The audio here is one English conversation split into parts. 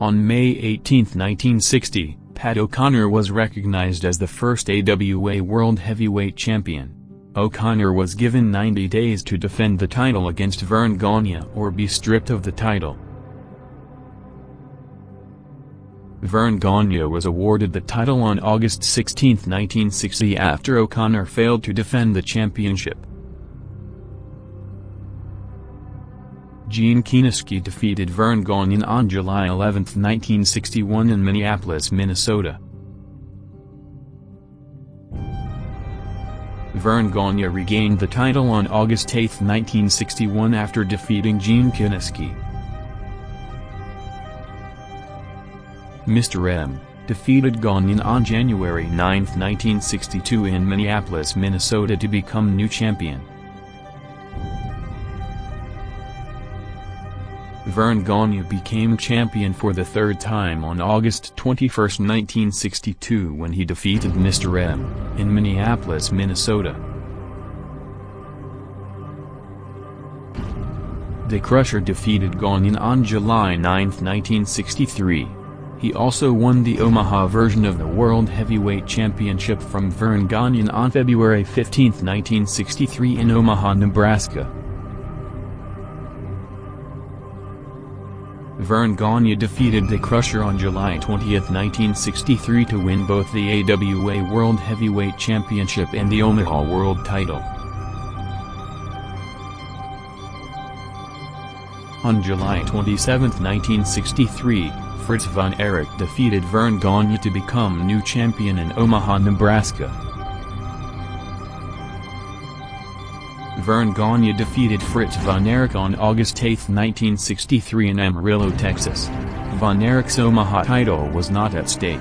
On May 18, 1960, Pat O'Connor was recognized as the first AWA World Heavyweight Champion. O'Connor was given 90 days to defend the title against Verne Gagne or be stripped of the title. Verne Gagne was awarded the title on August 16, 1960 after O'Connor failed to defend the championship. Gene Kiniski defeated Verne Gagne on July 11, 1961 in Minneapolis, Minnesota. Verne Gagne regained the title on August 8, 1961 after defeating Gene Kiniski. Mr. M defeated Gagne on January 9, 1962 in Minneapolis, Minnesota to become new champion. Verne Gagne became champion for the third time on August 21, 1962 when he defeated Mr. M in Minneapolis, Minnesota. The Crusher defeated Gagne on July 9, 1963. He also won the Omaha version of the World Heavyweight Championship from Verne Gagne on February 15, 1963 in Omaha, Nebraska. Verne Gagne defeated the Crusher on July 20, 1963 to win both the AWA World Heavyweight Championship and the Omaha World title. On July 27, 1963, Fritz von Erich defeated Verne Gagne to become new champion in Omaha, Nebraska. Verne Gagne defeated Fritz von Erich on August 8, 1963 in Amarillo, Texas. Von Erich's Omaha title was not at stake.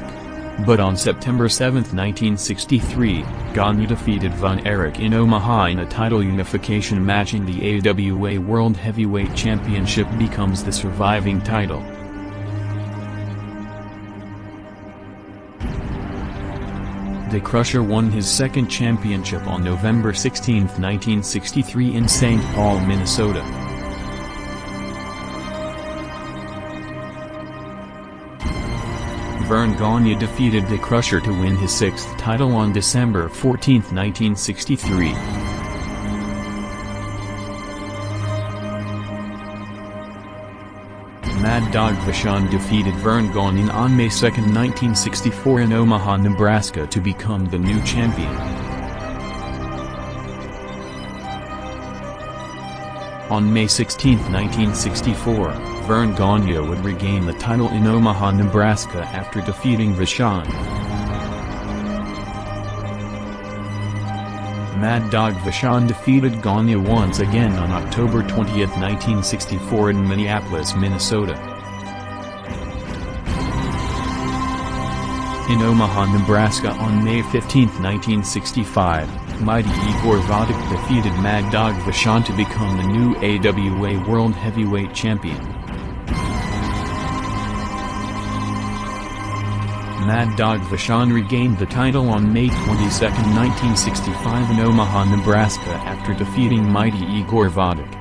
But on September 7, 1963, Gagne defeated von Erich in Omaha in a title unification match and the AWA World Heavyweight Championship becomes the surviving title. The Crusher won his second championship on November 16, 1963 in St. Paul, Minnesota. Verne Gagne defeated the Crusher to win his sixth title on December 14, 1963. Mad Dog Vachon defeated Verne Gagne on May 2, 1964 in Omaha, Nebraska to become the new champion. On May 16, 1964, Verne Gagne would regain the title in Omaha, Nebraska after defeating Vachon. Mad Dog Vachon defeated Gagne once again on October 20, 1964 in Minneapolis, Minnesota. In Omaha, Nebraska on May 15, 1965, Mighty Igor Vodek defeated Mad Dog Vachon to become the new AWA World Heavyweight Champion. Mad Dog Vachon regained the title on May 22, 1965 in Omaha, Nebraska after defeating Mighty Igor Vodek.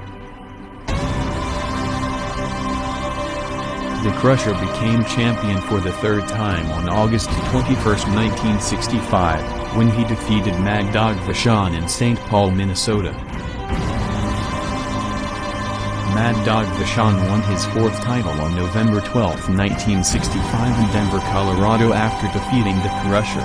The Crusher became champion for the third time on August 21, 1965, when he defeated Mad Dog Vachon in St. Paul, Minnesota. Mad Dog Vachon won his fourth title on November 12, 1965 in Denver, Colorado after defeating the Crusher.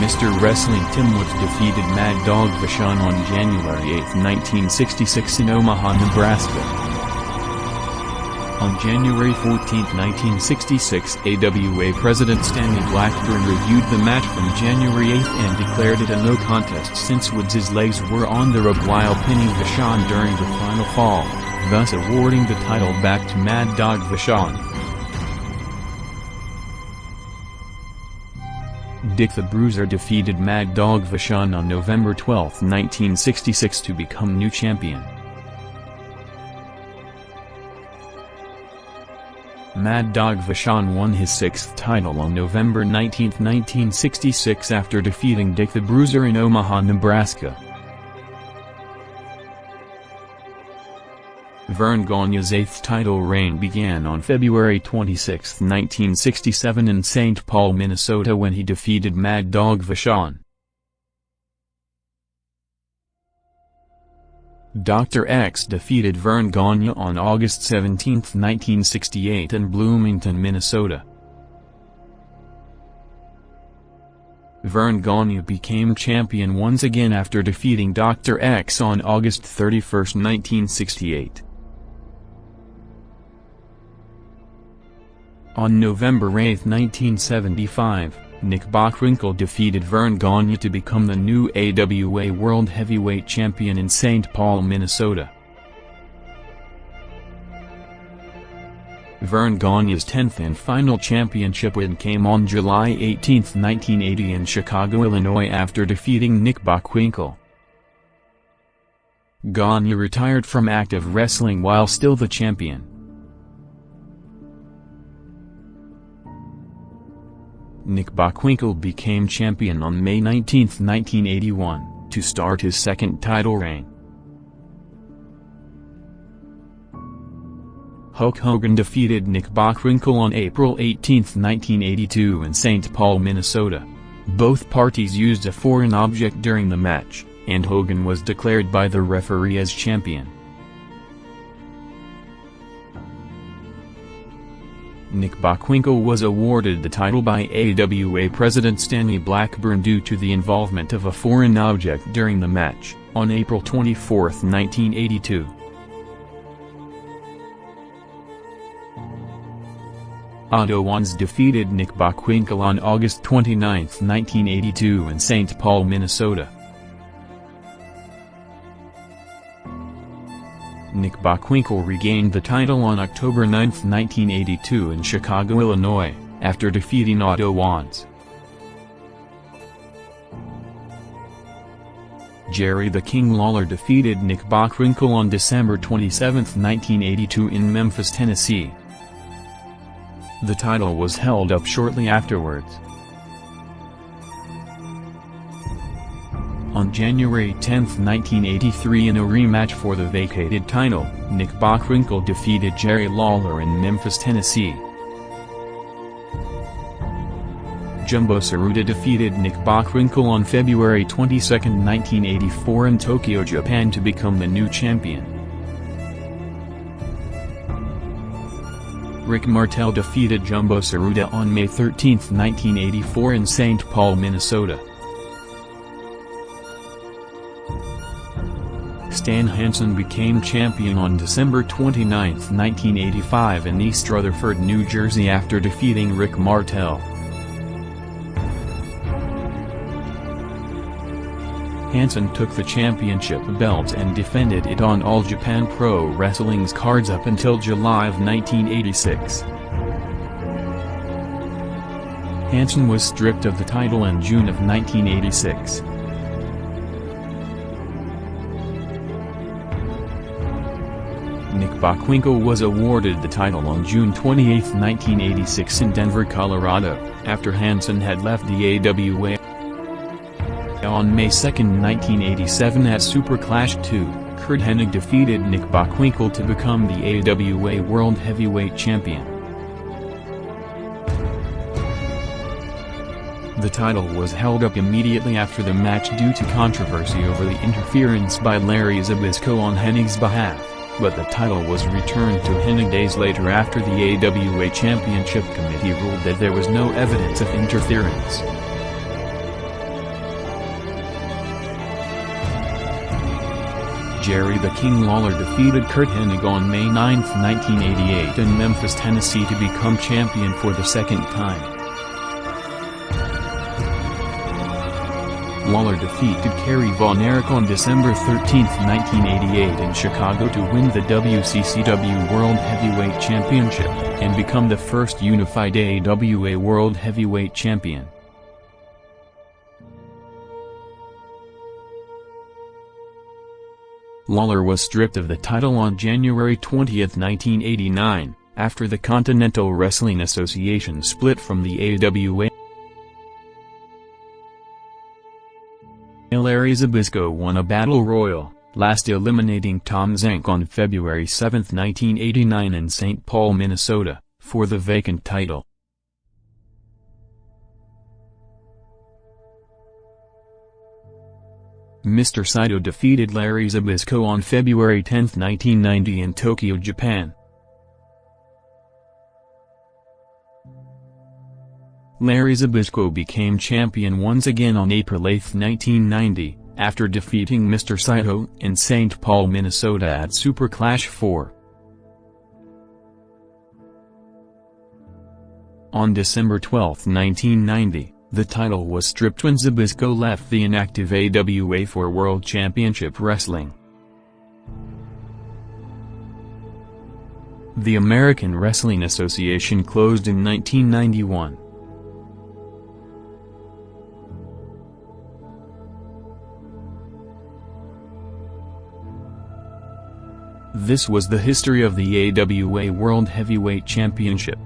Mr. Wrestling Tim Woods defeated Mad Dog Vachon on January 8, 1966 in Omaha, Nebraska. On January 14, 1966, AWA President Stanley Blackburn reviewed the match from January 8 and declared it a no contest since Woods' legs were on the rope while pinning Vachon during the final fall, thus awarding the title back to Mad Dog Vachon. Dick the Bruiser defeated Mad Dog Vachon on November 12, 1966 to become new champion. Mad Dog Vachon won his sixth title on November 19, 1966 after defeating Dick the Bruiser in Omaha, Nebraska. Verne Gagne's eighth title reign began on February 26, 1967 in St. Paul, Minnesota when he defeated Mad Dog Vachon. Dr. X defeated Verne Gagne on August 17, 1968 in Bloomington, Minnesota. Verne Gagne became champion once again after defeating Dr. X on August 31, 1968. On November 8, 1975, Nick Bockwinkel defeated Verne Gagne to become the new AWA World Heavyweight Champion in St. Paul, Minnesota. Verne Gagne's 10th and final championship win came on July 18, 1980 in Chicago, Illinois after defeating Nick Bockwinkel. Gagne retired from active wrestling while still the champion. Nick Bockwinkel became champion on May 19, 1981, to start his second title reign. Hulk Hogan defeated Nick Bockwinkel on April 18, 1982 in St. Paul, Minnesota. Both parties used a foreign object during the match, and Hogan was declared by the referee as champion. Nick Bockwinkel was awarded the title by AWA President Stanley Blackburn due to the involvement of a foreign object during the match, on April 24, 1982. AWA defeated Nick Bockwinkel on August 29, 1982 in St. Paul, Minnesota. Nick Bockwinkel regained the title on October 9, 1982 in Chicago, Illinois, after defeating AWA. Jerry the King Lawler defeated Nick Bockwinkel on December 27, 1982 in Memphis, Tennessee. The title was held up shortly afterwards. On January 10, 1983 in a rematch for the vacated title, Nick Bockwinkel defeated Jerry Lawler in Memphis, Tennessee. Jumbo Tsuruta defeated Nick Bockwinkel on February 22, 1984 in Tokyo, Japan to become the new champion. Rick Martel defeated Jumbo Tsuruta on May 13, 1984 in St. Paul, Minnesota. Stan Hansen became champion on December 29, 1985 in East Rutherford, New Jersey after defeating Rick Martel. Hansen took the championship belt and defended it on All Japan Pro Wrestling's cards up until July of 1986. Hansen was stripped of the title in June of 1986. Nick Bockwinkel was awarded the title on June 28, 1986 in Denver, Colorado, after Hansen had left the AWA. On May 2, 1987 at Super Clash 2, Curt Hennig defeated Nick Bockwinkel to become the AWA World Heavyweight Champion. The title was held up immediately after the match due to controversy over the interference by Larry Zbyszko on Hennig's behalf, but the title was returned to Hennig days later after the AWA Championship Committee ruled that there was no evidence of interference. Jerry the King Lawler defeated Curt Hennig on May 9, 1988 in Memphis, Tennessee to become champion for the second time. Lawler defeated Kerry Von Erich on December 13, 1988 in Chicago to win the WCCW World Heavyweight Championship, and become the first unified AWA World Heavyweight Champion. Lawler was stripped of the title on January 20, 1989, after the Continental Wrestling Association split from the AWA. Larry Zbyszko won a battle royal, last eliminating Tom Zenk on February 7, 1989 in St. Paul, Minnesota, for the vacant title. Mr. Saito defeated Larry Zbyszko on February 10, 1990 in Tokyo, Japan. Larry Zbyszko became champion once again on April 8, 1990, after defeating Mr. Saito in St. Paul, Minnesota at Super Clash 4. On December 12, 1990, the title was stripped when Zbyszko left the inactive AWA for World Championship Wrestling. The American Wrestling Association closed in 1991. This was the history of the AWA World Heavyweight Championship.